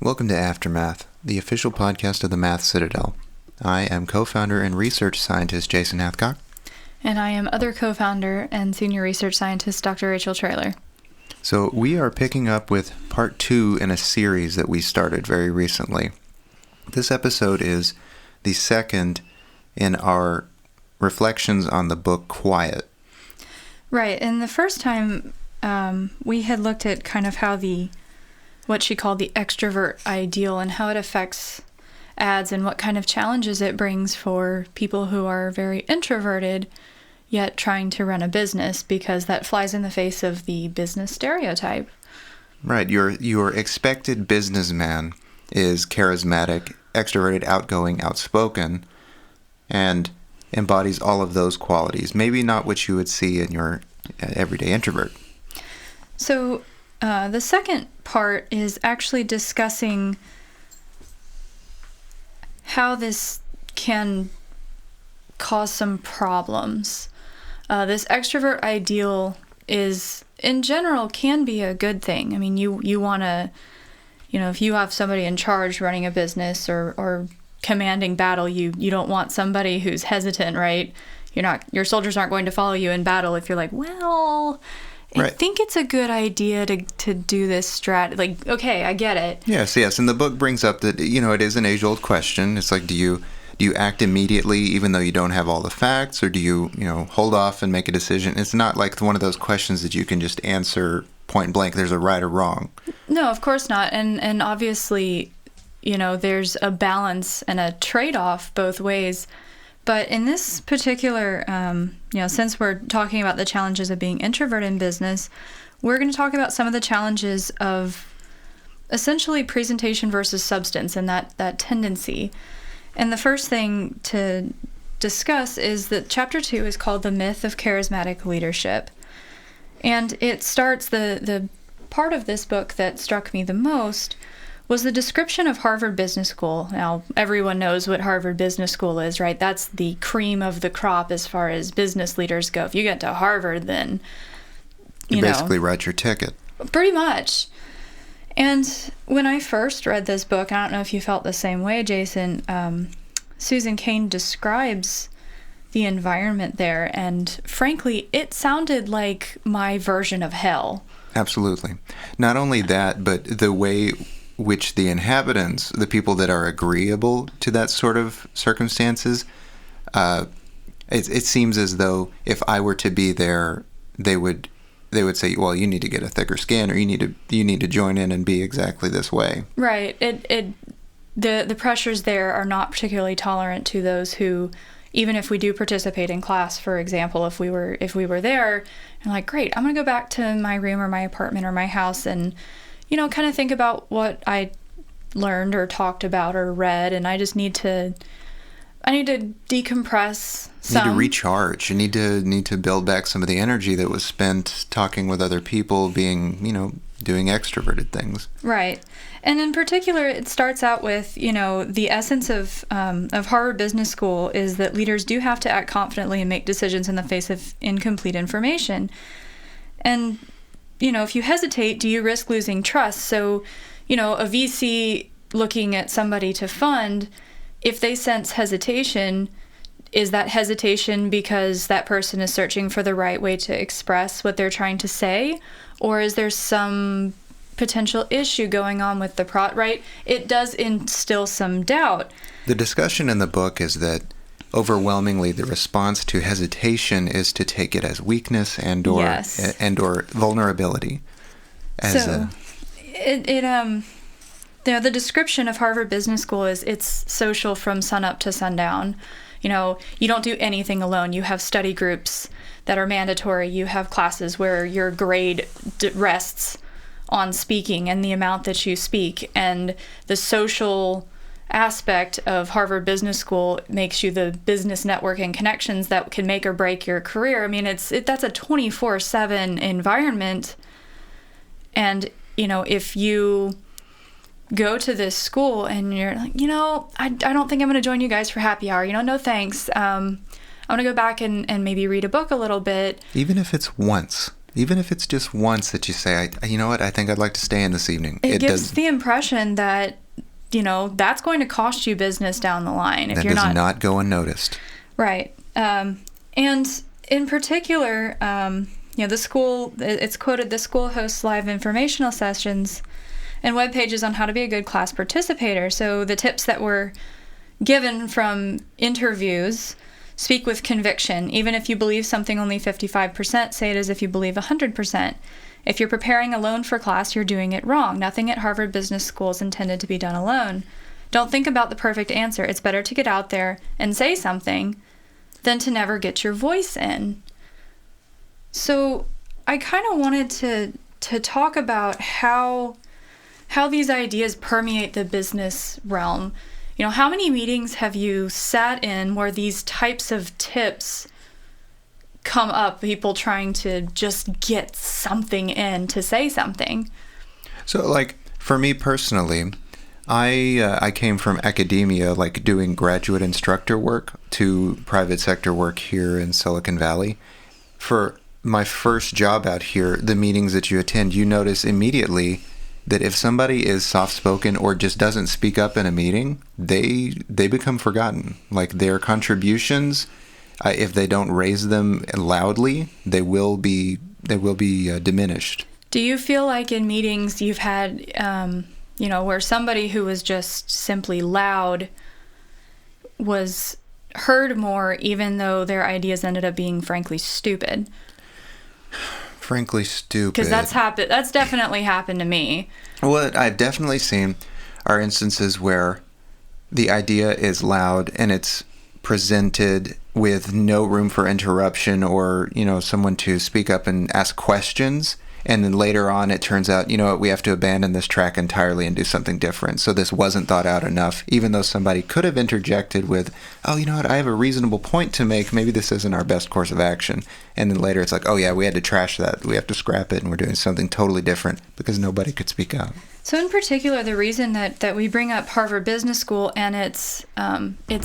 Welcome to AfterMath, the official podcast of the Math Citadel. I am co-founder and research scientist Jason Hathcock. And I am other co-founder and senior research scientist Dr. Rachel Traylor. So we are picking up with part 2 in a series that we started very recently. This episode is the second in our reflections on the book Quiet. Right, and the first time we had looked at kind of how what she called the extrovert ideal and how it affects ads and what kind of challenges it brings for people who are very introverted yet trying to run a business, because that flies in the face of the business stereotype. Right, your expected businessman is charismatic, extroverted, outgoing, outspoken, and embodies all of those qualities. Maybe not what you would see in your everyday introvert. So the second part is actually discussing how this can cause some problems. This extrovert ideal is, in general, can be a good thing. I mean, you want to, if you have somebody in charge running a business or commanding battle, you don't want somebody who's hesitant, right? Your soldiers aren't going to follow you in battle if you're like, well, I think it's a good idea to do this strat. Like, okay, I get it. Yes. And the book brings up that, it is an age-old question. It's like, do you act immediately even though you don't have all the facts, or do you, hold off and make a decision? It's not like one of those questions that you can just answer point blank. There's a right or wrong. No, of course not. And obviously, there's a balance and a trade-off both ways. But in this particular, since we're talking about the challenges of being introverted in business, we're going to talk about some of the challenges of essentially presentation versus substance and that tendency. And the first thing to discuss is that Chapter 2 is called The Myth of Charismatic Leadership. And it starts, the part of this book that struck me the most was the description of Harvard Business School. Now, everyone knows what Harvard Business School is, right? That's the cream of the crop as far as business leaders go. If you get to Harvard, then, you basically write your ticket. Pretty much. And when I first read this book, I don't know if you felt the same way, Jason, Susan Cain describes the environment there, and frankly, it sounded like my version of hell. Absolutely. Not only that, but the way which the inhabitants, the people that are agreeable to that sort of circumstances, it seems as though if I were to be there, they would say, well, you need to get a thicker skin, or you need to join in and be exactly this way. Right. The pressures there are not particularly tolerant to those who, even if we do participate in class, for example, if we were there, and like, great, I'm going to go back to my room or my apartment or my house and kind of think about what I learned or talked about or read, and I just need to decompress some. You need to recharge. You need to build back some of the energy that was spent talking with other people, being, doing extroverted things. Right. And in particular, it starts out with, the essence of Harvard Business School is that leaders do have to act confidently and make decisions in the face of incomplete information. And if you hesitate, do you risk losing trust? So, a VC looking at somebody to fund, if they sense hesitation, is that hesitation because that person is searching for the right way to express what they're trying to say? Or is there some potential issue going on with the right? It does instill some doubt. The discussion in the book is that overwhelmingly, the response to hesitation is to take it as weakness and or vulnerability. The description of Harvard Business School is it's social from sunup to sundown. You don't do anything alone. You have study groups that are mandatory. You have classes where your grade rests on speaking and the amount that you speak, and the social aspect of Harvard Business School makes you the business network and connections that can make or break your career. I mean, that's a 24/7 environment. And, if you go to this school and you're like, I don't think I'm going to join you guys for happy hour. No thanks. I'm going to go back and maybe read a book a little bit. Even if it's once. Even if it's just once that you say, you know what, I think I'd like to stay in this evening. It gives the impression that, that's going to cost you business down the line. If that does not go unnoticed. Right. And in particular, the school, it's quoted, the school hosts live informational sessions and web pages on how to be a good class participator. So the tips that were given from interviews: speak with conviction. Even if you believe something only 55%, say it as if you believe 100%. If you're preparing alone for class, you're doing it wrong. Nothing at Harvard Business School is intended to be done alone. Don't think about the perfect answer. It's better to get out there and say something than to never get your voice in. So I kind of wanted to talk about how these ideas permeate the business realm. How many meetings have you sat in where these types of tips come up, people trying to just get something in, to say something? So, for me personally, I came from academia, doing graduate instructor work, to private sector work here in Silicon Valley. For my first job out here, the meetings that you attend, you notice immediately that if somebody is soft-spoken or just doesn't speak up in a meeting, they become forgotten. Their contributions, if they don't raise them loudly, they will be diminished. Do you feel like in meetings you've had, where somebody who was just simply loud was heard more, even though their ideas ended up being frankly stupid? Frankly stupid. Because that's definitely happened to me. What I've definitely seen are instances where the idea is loud and it's presented with no room for interruption or, someone to speak up and ask questions. And then later on, it turns out, we have to abandon this track entirely and do something different. So this wasn't thought out enough, even though somebody could have interjected with, oh, you know what, I have a reasonable point to make. Maybe this isn't our best course of action. And then later it's like, oh, yeah, we had to trash that. We have to scrap it, and we're doing something totally different because nobody could speak out. So in particular, the reason that we bring up Harvard Business School and its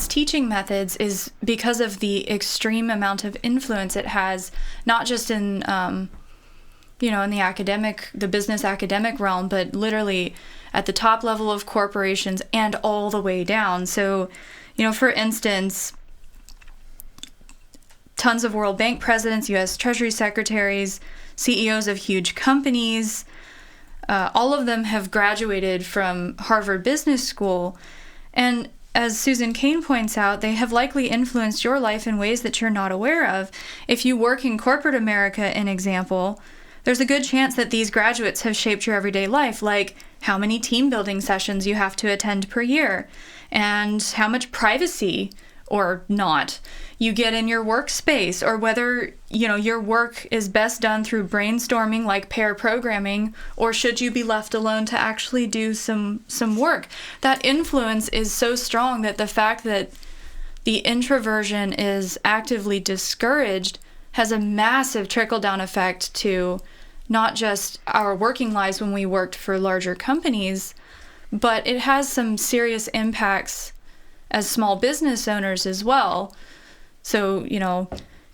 teaching methods is because of the extreme amount of influence it has, not just in in the business academic realm, but literally at the top level of corporations and all the way down. So, for instance, tons of World Bank presidents, U.S. Treasury secretaries, CEOs of huge companies, all of them have graduated from Harvard Business School. And as Susan Cain points out, they have likely influenced your life in ways that you're not aware of. If you work in corporate America, an example, there's a good chance that these graduates have shaped your everyday life, like how many team building sessions you have to attend per year, and how much privacy or not you get in your workspace, or whether your work is best done through brainstorming like pair programming, or should you be left alone to actually do some work. That influence is so strong that the fact that the introversion is actively discouraged has a massive trickle-down effect to not just our working lives when we worked for larger companies, but it has some serious impacts as small business owners as well. So,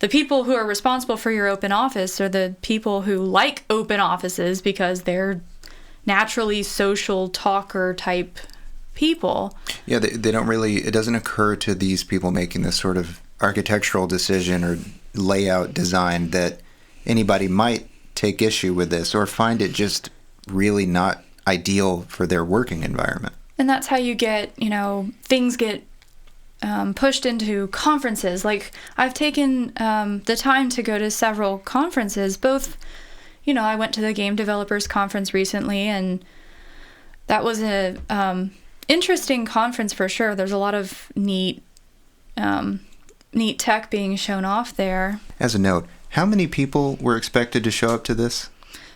the people who are responsible for your open office are the people who like open offices because they're naturally social talker type people. Yeah, they don't really, it doesn't occur to these people making this sort of architectural decision or layout design that anybody might take issue with this or find it just really not ideal for their working environment. And that's how you get, things get pushed into conferences. Like, I've taken the time to go to several conferences, both, I went to the Game Developers Conference recently, and that was a interesting conference for sure. There's a lot of neat tech being shown off there. As a note, how many people were expected to show up to this?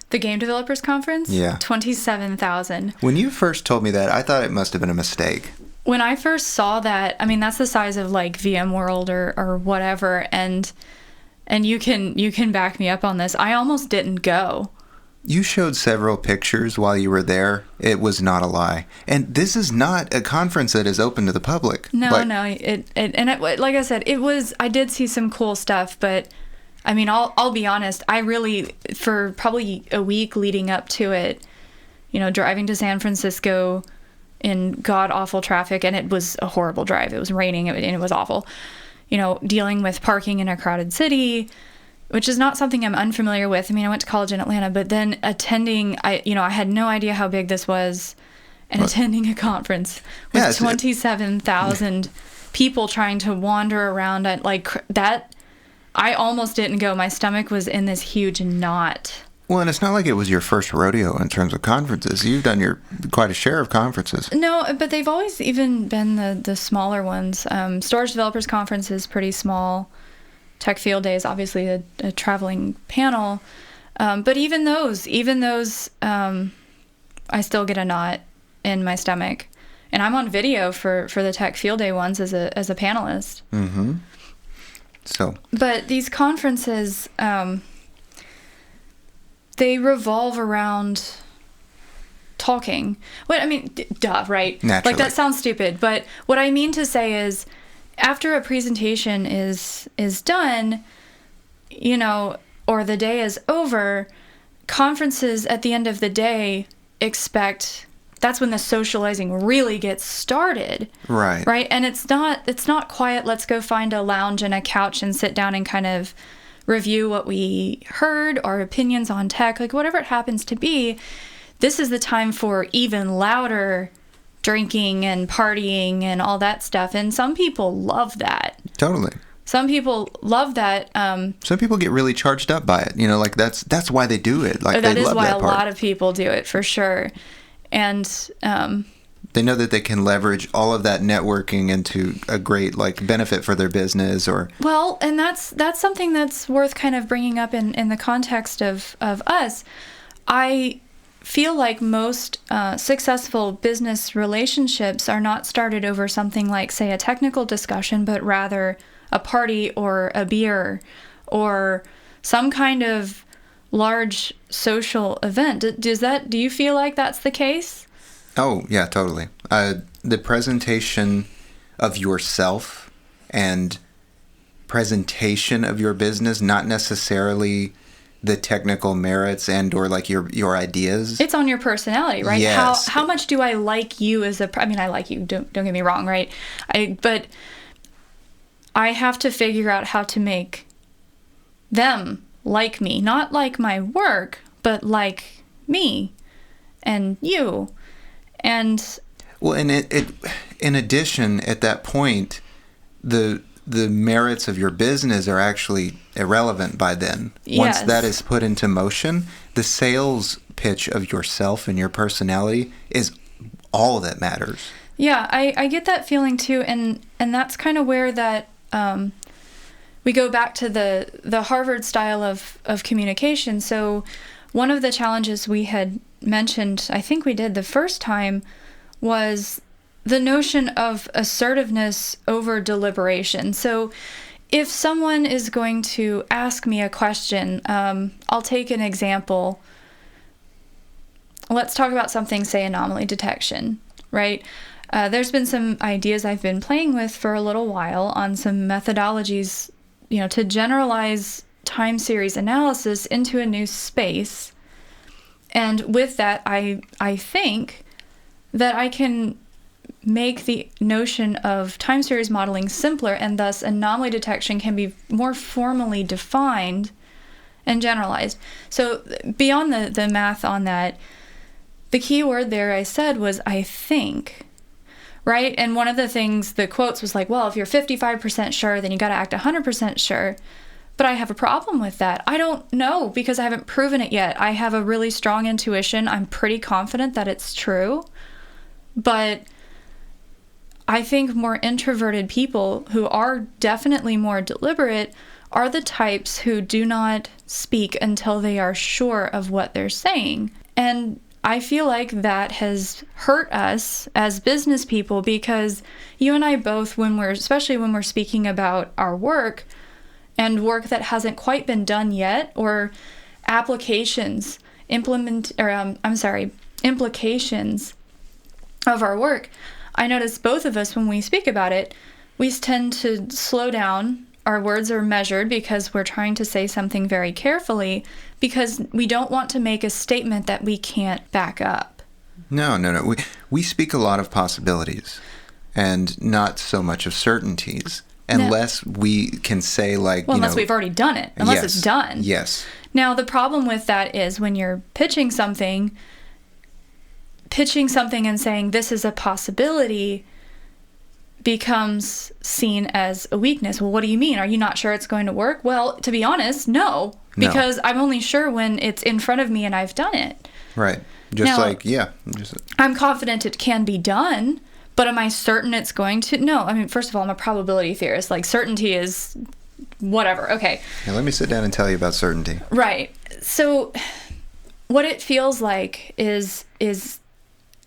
The Game Developers Conference? Yeah. 27,000. When you first told me that, I thought it must have been a mistake. When I first saw that, that's the size of like VMworld or whatever, and you can back me up on this. I almost didn't go. You showed several pictures while you were there. It was not a lie. And this is not a conference that is open to the public. No. Like I said, I did see some cool stuff, but I mean, I'll be honest. I really, for probably a week leading up to it, driving to San Francisco in god-awful traffic, and it was a horrible drive. It was raining, and it was awful. Dealing with parking in a crowded city, which is not something I'm unfamiliar with. I mean, I went to college in Atlanta, but then attending, I had no idea how big this was, and attending a conference with 27,000 people trying to wander around like that. I almost didn't go. My stomach was in this huge knot. Well, and it's not like it was your first rodeo in terms of conferences. You've done quite a share of conferences. No, but they've always even been the smaller ones. Storage Developers Conference is pretty small. Tech Field Day is obviously a traveling panel. But even those, I still get a knot in my stomach. And I'm on video for the Tech Field Day ones as a panelist. Mm-hmm. So. But these conferences, they revolve around talking. Well, I mean, duh, right? Naturally. Like, that sounds stupid. But what I mean to say is, after a presentation is done, or the day is over, conferences at the end of the day expect... That's when the socializing really gets started. Right. Right? And it's not quiet, let's go find a lounge and a couch and sit down and kind of review what we heard, our opinions on tech, like whatever it happens to be. This is the time for even louder drinking and partying and all that stuff. And some people love that. Totally. Some people love that. Some people get really charged up by it. Like that's why they do it. Like that they is love why that a part. lot of people do it, for sure. And they know that they can leverage all of that networking into a great benefit for their business, well, and that's something that's worth kind of bringing up in the context of us. I feel like most successful business relationships are not started over something like, say, a technical discussion, but rather a party or a beer or some kind of large social event. Do you feel like that's the case? Oh, yeah, totally. The presentation of yourself and presentation of your business, not necessarily the technical merits and or your ideas. It's on your personality, right? Yes. How much do I like you as I mean, I like you, don't get me wrong, right? But I have to figure out how to make them like me, not like my work, but like me and you. And well, and it in addition, at that point, the merits of your business are actually irrelevant by then. Once Yes. that is put into motion, the sales pitch of yourself and your personality is all that matters. Yeah, I get that feeling too, and that's kind of where that we go back to the Harvard style of communication. So one of the challenges we had mentioned, I think we did the first time, was the notion of assertiveness over deliberation. So if someone is going to ask me a question, I'll take an example. Let's talk about something, say, anomaly detection, right? There's been some ideas I've been playing with for a little while on some methodologies, to generalize time series analysis into a new space. And with that, I think that I can make the notion of time series modeling simpler, and thus anomaly detection can be more formally defined and generalized. So beyond the math on that, the key word there I said was I think. Right? And one of the things, the quotes was like, well, if you're 55% sure, then you got to act 100% sure. But I have a problem with that. I don't know, because I haven't proven it yet. I have a really strong intuition. I'm pretty confident that it's true. But I think more introverted people who are definitely more deliberate are the types who do not speak until they are sure of what they're saying. And I feel like that has hurt us as business people, because you and I both, especially when we're speaking about our work and work that hasn't quite been done yet, or implications of our work, I notice both of us, when we speak about it, we tend to slow down our words are measured because we're trying to say something very carefully because we don't want to make a statement that we can't back up. No. We speak a lot of possibilities and not so much of certainties. Unless we can say, like, unless we've already done it. Unless it's done. Yes. Now, the problem with that is when you're pitching something and saying this is a possibility becomes seen as a weakness. Well, what do you mean? Are you not sure it's going to work? Well, to be honest, no. Because I'm only sure when it's in front of me and I've done it. Right. I'm confident it can be done. But am I certain it's going to? No. I mean, first of all, I'm a probability theorist. Like, certainty is whatever. Okay. Now, let me sit down and tell you about certainty. Right. So what it feels like is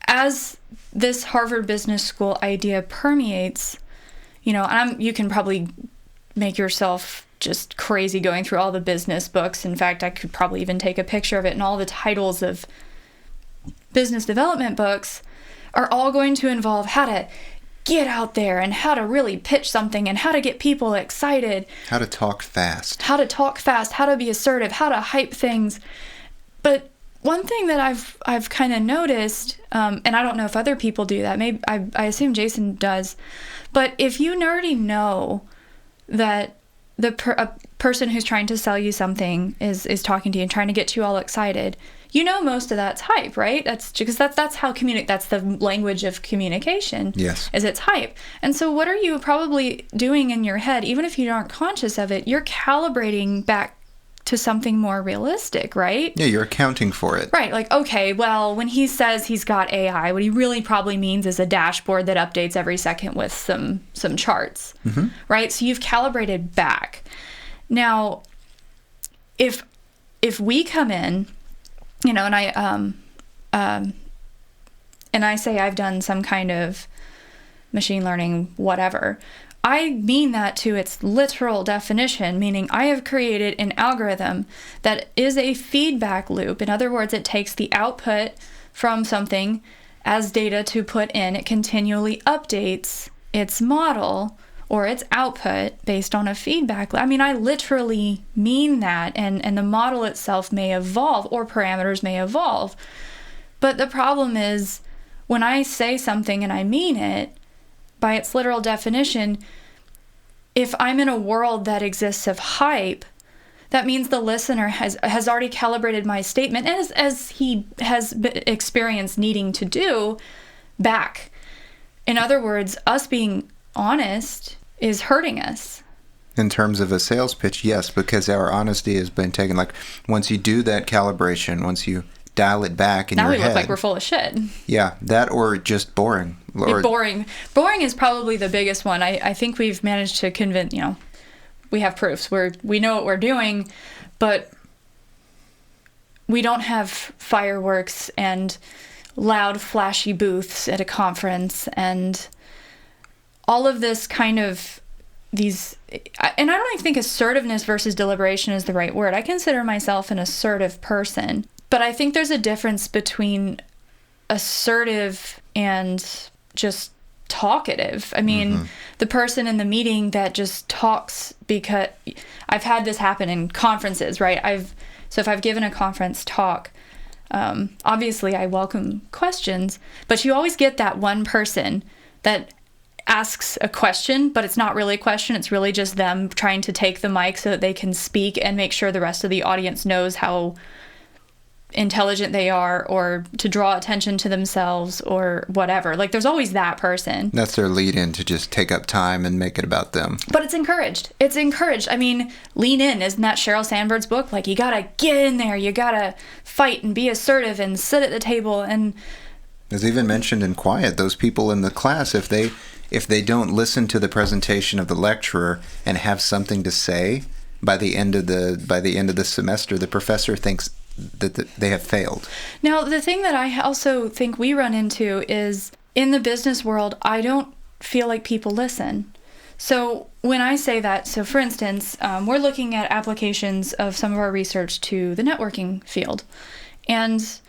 as this Harvard Business School idea permeates, and you can probably make yourself just crazy going through all the business books. In fact, I could probably even take a picture of it, and all the titles of business development books are all going to involve how to get out there and how to really pitch something and how to get people excited. How to talk fast. How to be assertive, how to hype things. But one thing that I've kind of noticed, and I don't know if other people do that, maybe I assume Jason does, but if you already know that a person who's trying to sell you something is talking to you and trying to get you all excited, most of that's hype, right? That's how that's the language of communication. Yes. Is it's hype. And so what are you probably doing in your head, even if you aren't conscious of it, you're calibrating back to something more realistic, right? Yeah, you're accounting for it. Right. Like, okay, well, when he says he's got AI, what he really probably means is a dashboard that updates every second with some charts. Mm-hmm. Right? So you've calibrated back. Now, if we come in, and I say I've done some kind of machine learning, whatever, I mean that to its literal definition, meaning I have created an algorithm that is a feedback loop. In other words, it takes the output from something as data to put in. It continually updates its model or its output based on a feedback loop. I mean, I literally mean that, and the model itself may evolve or parameters may evolve. But the problem is when I say something and I mean it, by its literal definition, if I'm in a world that exists of hype, that means the listener has already calibrated my statement, as he has experienced needing to do, back. In other words, us being honest is hurting us. In terms of a sales pitch, yes, because our honesty has been taken. Like, once you do that calibration, once you dial it back in your head. Now we look like we're full of shit. Yeah, that or just boring. Boring is probably the biggest one. I think we've managed to convince, we have proofs. We know what we're doing, but we don't have fireworks and loud, flashy booths at a conference and all of this kind of these, and I don't even think assertiveness versus deliberation is the right word. I consider myself an assertive person, but I think there's a difference between assertive and just talkative. I mean, the person in the meeting that just talks, because I've had this happen in conferences, right? So if I've given a conference talk, obviously I welcome questions, but you always get that one person that asks a question, but it's not really a question. It's really just them trying to take the mic so that they can speak and make sure the rest of the audience knows how intelligent they are, or to draw attention to themselves or whatever. Like, there's always that person. That's their lead in to just take up time and make it about them. But it's encouraged. It's encouraged. I mean, lean in. Isn't that Sheryl Sandberg's book? Like, you gotta get in there. You gotta fight and be assertive and sit at the table. And as even mentioned in Quiet, those people in the class, if they don't listen to the presentation of the lecturer and have something to say by the end of the semester, the professor thinks that they have failed. Now, the thing that I also think we run into is, in the business world, I don't feel like people listen. So when I say that, so for instance, we're looking at applications of some of our research to the networking field. And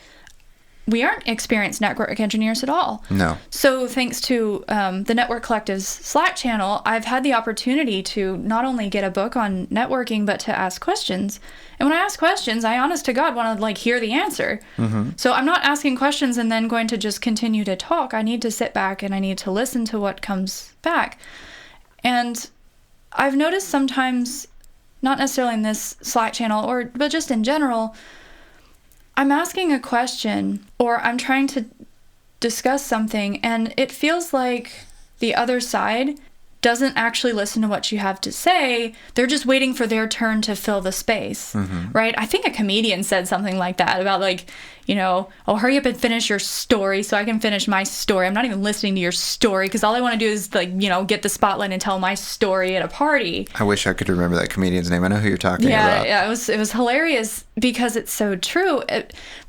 we aren't experienced network engineers at all. No. So thanks to the Network Collective's Slack channel, I've had the opportunity to not only get a book on networking, but to ask questions. And when I ask questions, I honest to God want to like hear the answer. Mm-hmm. So I'm not asking questions and then going to just continue to talk. I need to sit back and I need to listen to what comes back. And I've noticed sometimes, not necessarily in this Slack channel, but just in general, I'm asking a question or I'm trying to discuss something and it feels like the other side doesn't actually listen to what you have to say. They're just waiting for their turn to fill the space, right? I think a comedian said something like that about like, oh, hurry up and finish your story so I can finish my story. I'm not even listening to your story because all I want to do is like, get the spotlight and tell my story at a party. I wish I could remember that comedian's name. I know who you're talking about. Yeah, it was hilarious because it's so true.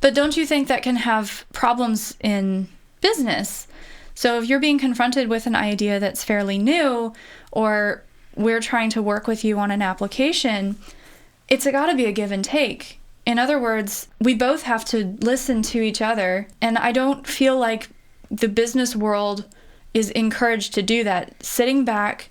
But don't you think that can have problems in business? So if you're being confronted with an idea that's fairly new, or we're trying to work with you on an application, it's got to be a give and take. In other words, we both have to listen to each other, and I don't feel like the business world is encouraged to do that. Sitting back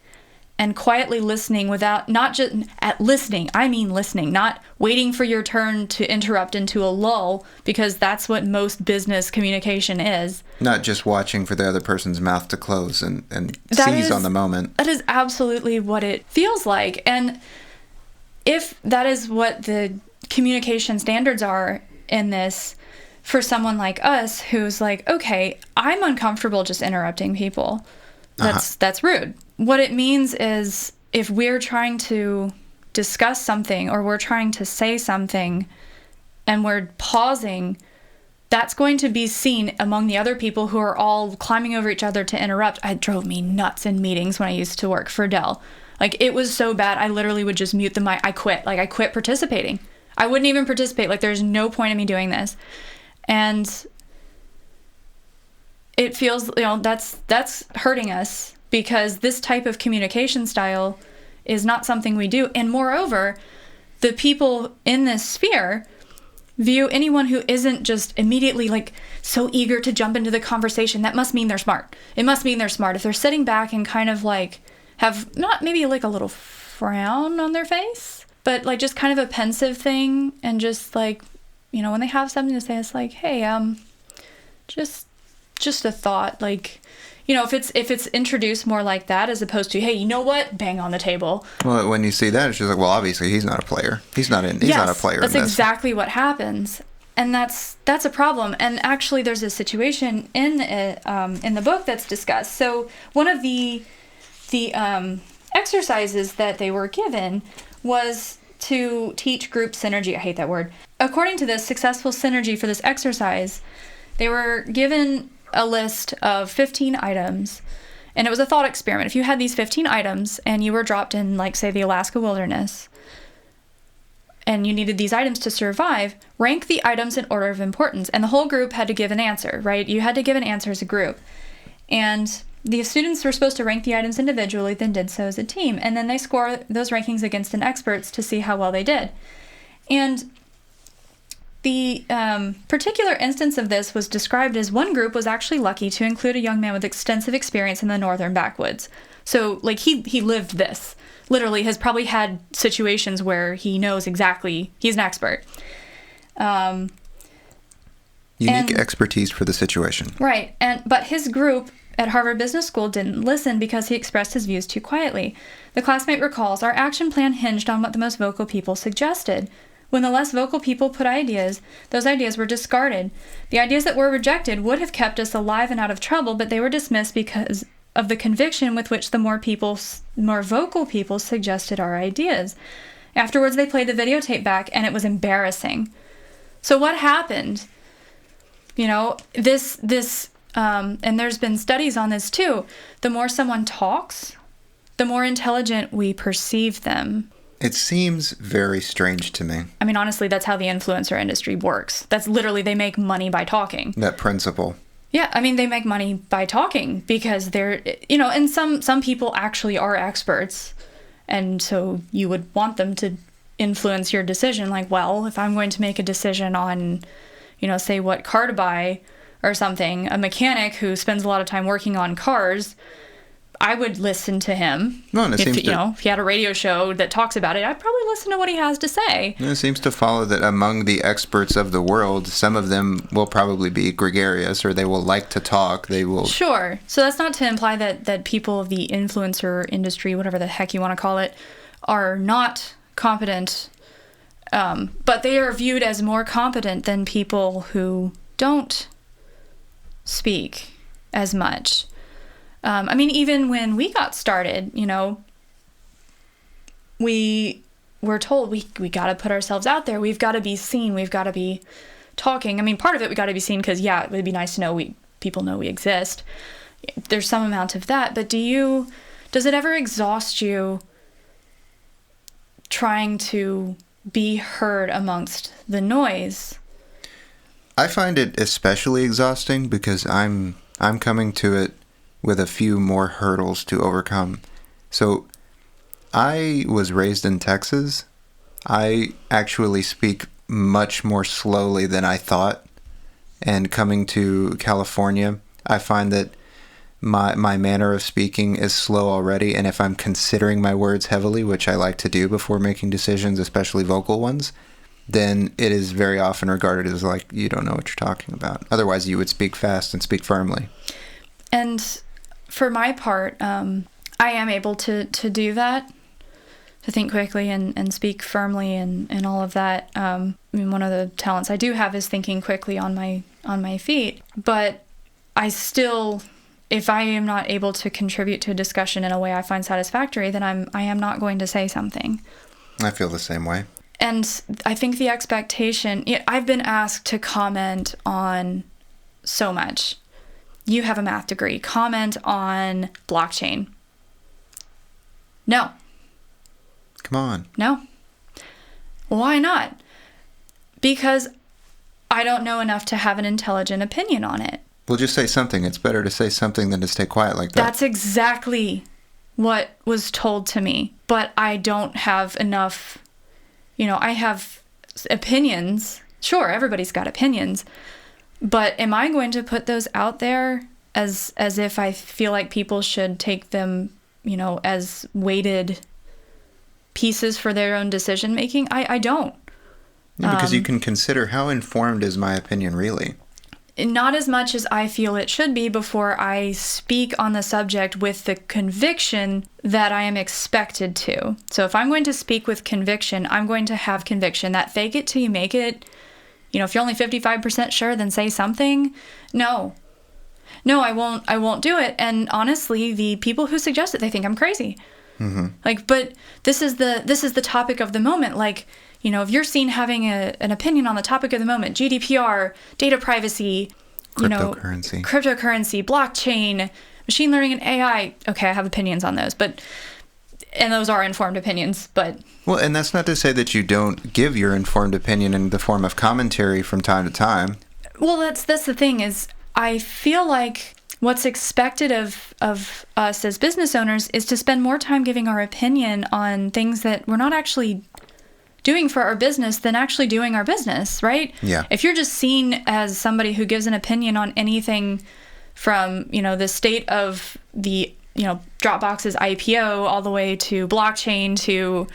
and quietly listening without, not just at listening, I mean listening, not waiting for your turn to interrupt into a lull, because that's what most business communication is. Not just watching for the other person's mouth to close and seize on the moment. That is absolutely what it feels like. And if that is what the communication standards are in this, for someone like us who's like, okay, I'm uncomfortable just interrupting people. That's rude. What it means is if we're trying to discuss something or we're trying to say something and we're pausing, that's going to be seen among the other people who are all climbing over each other to interrupt. It drove me nuts in meetings when I used to work for Dell. Like, it was so bad, I literally would just mute the mic. I quit participating. I wouldn't even participate. Like, there's no point in me doing this. And it feels, that's hurting us, because this type of communication style is not something we do. And moreover, the people in this sphere view anyone who isn't just immediately like so eager to jump into the conversation, that must mean they're smart. It must mean they're smart. If they're sitting back and kind of like have not maybe like a little frown on their face, but like just kind of a pensive thing, and just like, when they have something to say, it's like, hey, just a thought, like, if it's introduced more like that, as opposed to, hey, you know what, bang on the table. Well, when you see that, it's just like, well, obviously he's not a player. He's not a player. That's exactly what happens, and that's a problem. And actually, there's a situation in the book that's discussed. So one of the exercises that they were given was to teach group synergy. I hate that word. According to this successful synergy for this exercise, they were given a list of 15 items, and it was a thought experiment. If you had these 15 items and you were dropped in, like, say, the Alaska wilderness, and you needed these items to survive, rank the items in order of importance. And the whole group had to give an answer, right? You had to give an answer as a group. And the students were supposed to rank the items individually, then did so as a team. And then they score those rankings against an experts to see how well they did. And the particular instance of this was described as one group was actually lucky to include a young man with extensive experience in the northern backwoods. So, like, he lived this. Literally has probably had situations where he knows exactly, he's an expert. Unique expertise for the situation. Right. But his group at Harvard Business School didn't listen because he expressed his views too quietly. The classmate recalls, our action plan hinged on what the most vocal people suggested. When the less vocal people put ideas, those ideas were discarded. The ideas that were rejected would have kept us alive and out of trouble, but they were dismissed because of the conviction with which the more vocal people suggested our ideas. Afterwards, they played the videotape back, and it was embarrassing. So what happened? This and there's been studies on this too. The more someone talks, the more intelligent we perceive them. It seems very strange to me. I mean, honestly, that's how the influencer industry works. That's literally, they make money by talking. That principle. Yeah, I mean, they make money by talking because they're, and some people actually are experts. And so you would want them to influence your decision. Like, well, if I'm going to make a decision on, say what car to buy or something, a mechanic who spends a lot of time working on cars, I would listen to him. No, and if he had a radio show that talks about it, I'd probably listen to what he has to say. It seems to follow that among the experts of the world, some of them will probably be gregarious, or they will like to talk. They will. Sure. So that's not to imply that people of the influencer industry, whatever the heck you want to call it, are not competent. But they are viewed as more competent than people who don't speak as much. Even when we got started, we were told we got to put ourselves out there. We've got to be seen. We've got to be talking. Part of it, we got to be seen because, it would be nice to know people know we exist. There's some amount of that. But does it ever exhaust you trying to be heard amongst the noise? I find it especially exhausting because I'm coming to it with a few more hurdles to overcome. So I was raised in Texas. I actually speak much more slowly than I thought. And coming to California, I find that my manner of speaking is slow already. And if I'm considering my words heavily, which I like to do before making decisions, especially vocal ones, then it is very often regarded as like, you don't know what you're talking about. Otherwise, you would speak fast and speak firmly. And for my part, I am able to do that, to think quickly and speak firmly and all of that. One of the talents I do have is thinking quickly on my feet. But I still, if I am not able to contribute to a discussion in a way I find satisfactory, then I am not going to say something. I feel the same way. And I think the expectation, I've been asked to comment on so much. You have a math degree. Comment on blockchain. No. Come on. No. Why not? Because I don't know enough to have an intelligent opinion on it. Well, just say something. It's better to say something than to stay quiet like that. That's exactly what was told to me. But I don't have enough, I have opinions. Sure, everybody's got opinions. But am I going to put those out there as if I feel like people should take them, as weighted pieces for their own decision making? I don't. Yeah, because you can consider how informed is my opinion really? Not as much as I feel it should be before I speak on the subject with the conviction that I am expected to. So if I'm going to speak with conviction, I'm going to have conviction. That fake it till you make it. If you're only 55% sure, then say something. No, I won't do it. And honestly, the people who suggest it, they think I'm crazy. Mm-hmm. But this is the topic of the moment. If you're seen having an opinion on the topic of the moment, GDPR, data privacy, cryptocurrency, blockchain, machine learning, and AI. Okay, I have opinions on those, and those are informed opinions, but... Well, and that's not to say that you don't give your informed opinion in the form of commentary from time to time. Well, that's the thing is, I feel like what's expected of us as business owners is to spend more time giving our opinion on things that we're not actually doing for our business than actually doing our business, right? Yeah. If you're just seen as somebody who gives an opinion on anything from, the state of the Dropbox's IPO all the way to blockchain to,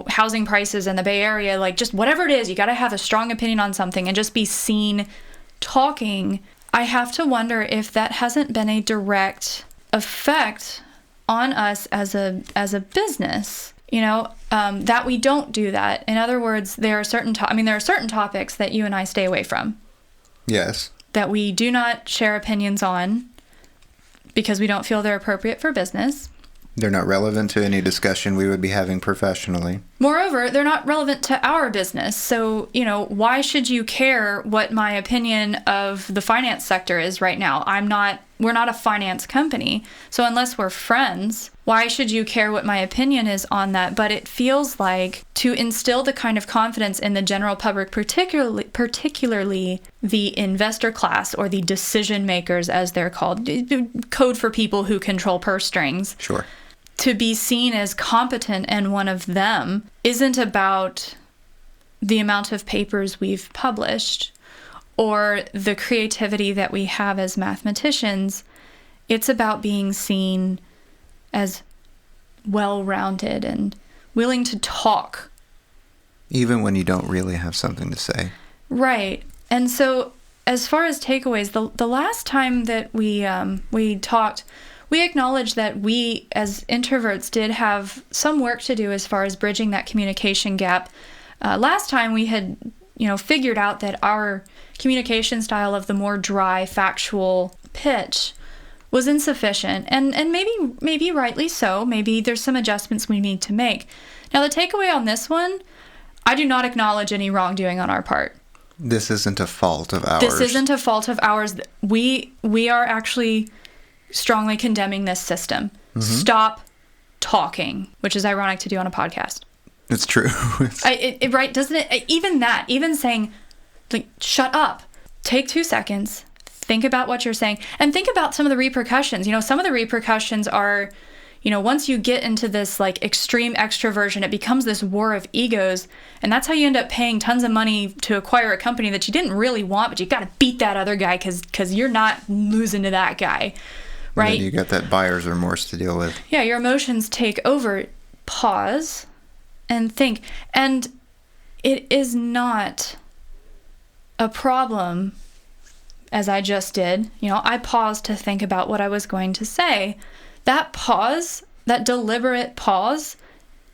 housing prices in the Bay Area, like just whatever it is, you got to have a strong opinion on something and just be seen talking. I have to wonder if that hasn't been a direct effect on us as a business, that we don't do that. In other words, there are certain topics that you and I stay away from. Yes. That we do not share opinions on because we don't feel they're appropriate for business. They're not relevant to any discussion we would be having professionally. Moreover, they're not relevant to our business. So, why should you care what my opinion of the finance sector is right now? We're not a finance company. So unless we're friends, why should you care what my opinion is on that? But it feels like to instill the kind of confidence in the general public, particularly the investor class or the decision makers, as they're called, code for people who control purse strings. Sure. To be seen as competent and one of them isn't about the amount of papers we've published or the creativity that we have as mathematicians. It's about being seen as well-rounded and willing to talk. Even when you don't really have something to say. Right. And so as far as takeaways, the last time that we talked, we acknowledged that we as introverts did have some work to do as far as bridging that communication gap. Last time we had, figured out that our communication style of the more dry, factual pitch was insufficient, and maybe rightly so. Maybe there's some adjustments we need to make. Now, the takeaway on this one, I do not acknowledge any wrongdoing on our part. This isn't a fault of ours. This isn't a fault of ours. We are actually strongly condemning this system. Mm-hmm. Stop talking, which is ironic to do on a podcast. It's true. Right? Doesn't it? Even saying, like, shut up. Take 2 seconds. Think about what you're saying. And think about some of the repercussions. Some of the repercussions are, once you get into this, like, extreme extroversion, it becomes this war of egos. And that's how you end up paying tons of money to acquire a company that you didn't really want, but you got to beat that other guy because you're not losing to that guy. Right? And you got that buyer's remorse to deal with. Yeah, your emotions take over. Pause and think. And it is not a problem, as I just did. I paused to think about what I was going to say. That pause, that deliberate pause,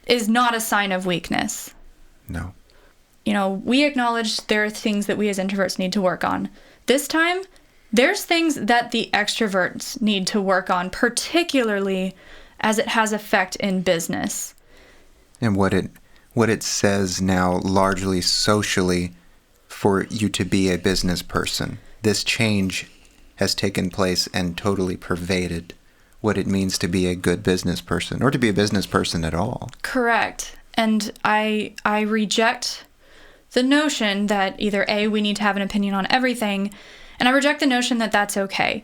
is not a sign of weakness. No. We acknowledge there are things that we as introverts need to work on. This time, there's things that the extroverts need to work on, particularly as it has effect in business. And what it says now largely socially for you to be a business person. This change has taken place and totally pervaded what it means to be a good business person or to be a business person at all. Correct. And I reject the notion that either A, we need to have an opinion on everything, and I reject the notion that that's okay.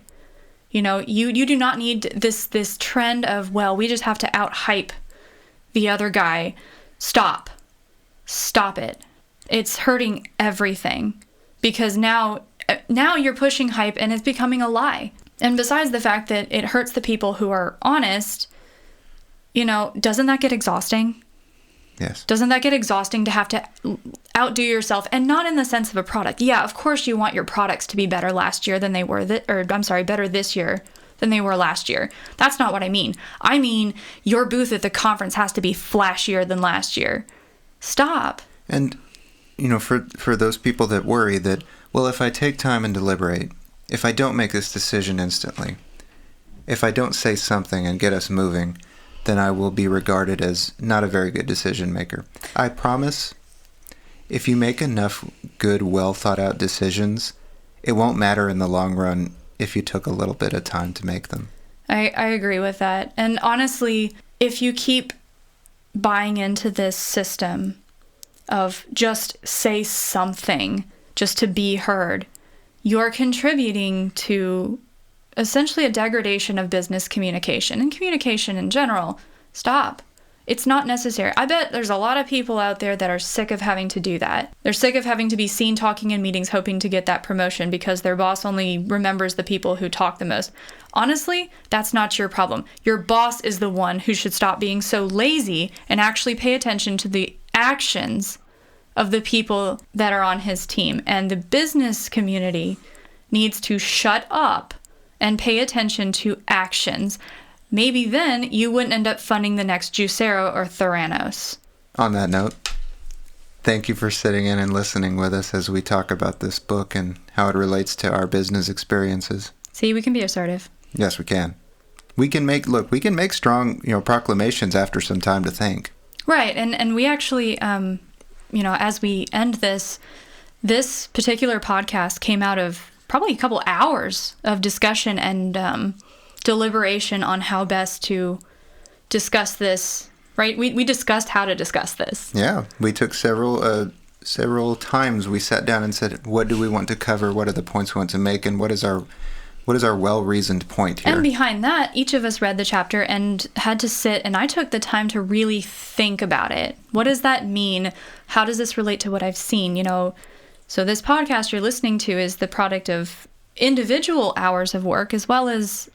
You do not need this trend of, well, we just have to out-hype the other guy. Stop it. It's hurting everything because now you're pushing hype and it's becoming a lie. And besides the fact that it hurts the people who are honest, doesn't that get exhausting? Yes. Doesn't that get exhausting to have to outdo yourself? And not in the sense of a product. Yeah, of course you want your products to be better last year than they were, better this year than they were last year. That's not what I mean. I mean, your booth at the conference has to be flashier than last year. Stop. And, for those people that worry that, well, if I take time and deliberate, if I don't make this decision instantly, if I don't say something and get us moving, then I will be regarded as not a very good decision maker. I promise, if you make enough good, well thought out decisions, it won't matter in the long run if you took a little bit of time to make them. I agree with that. And honestly, if you keep buying into this system of just say something just to be heard, you're contributing to essentially a degradation of business communication and communication in general. Stop. It's not necessary. I bet there's a lot of people out there that are sick of having to do that. They're sick of having to be seen talking in meetings hoping to get that promotion because their boss only remembers the people who talk the most. Honestly, that's not your problem. Your boss is the one who should stop being so lazy and actually pay attention to the actions of the people that are on his team. And the business community needs to shut up and pay attention to actions. Maybe then you wouldn't end up funding the next Juicero or Theranos. On that note, thank you for sitting in and listening with us as we talk about this book and how it relates to our business experiences. See, we can be assertive. Yes, we can. We can make strong, proclamations after some time to think. Right, and we actually, as we end this particular podcast came out of probably a couple hours of discussion and deliberation on how best to discuss this, right? We discussed how to discuss this. Yeah, we took several times. We sat down and said, what do we want to cover? What are the points we want to make? And what is our well-reasoned point here? And behind that, each of us read the chapter and had to sit, and I took the time to really think about it. What does that mean? How does this relate to what I've seen? So this podcast you're listening to is the product of individual hours of work as well as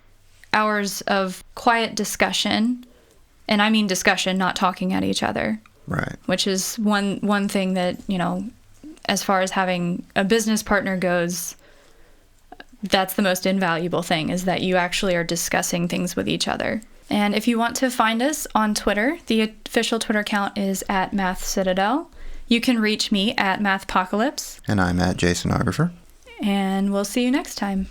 hours of quiet discussion. And I mean discussion, not talking at each other. Right. Which is one thing that, as far as having a business partner goes, that's the most invaluable thing, is that you actually are discussing things with each other. And if you want to find us on Twitter, the official Twitter account is @MathCitadel. You can reach me at MathPocalypse. And I'm at Jasonographer. And we'll see you next time.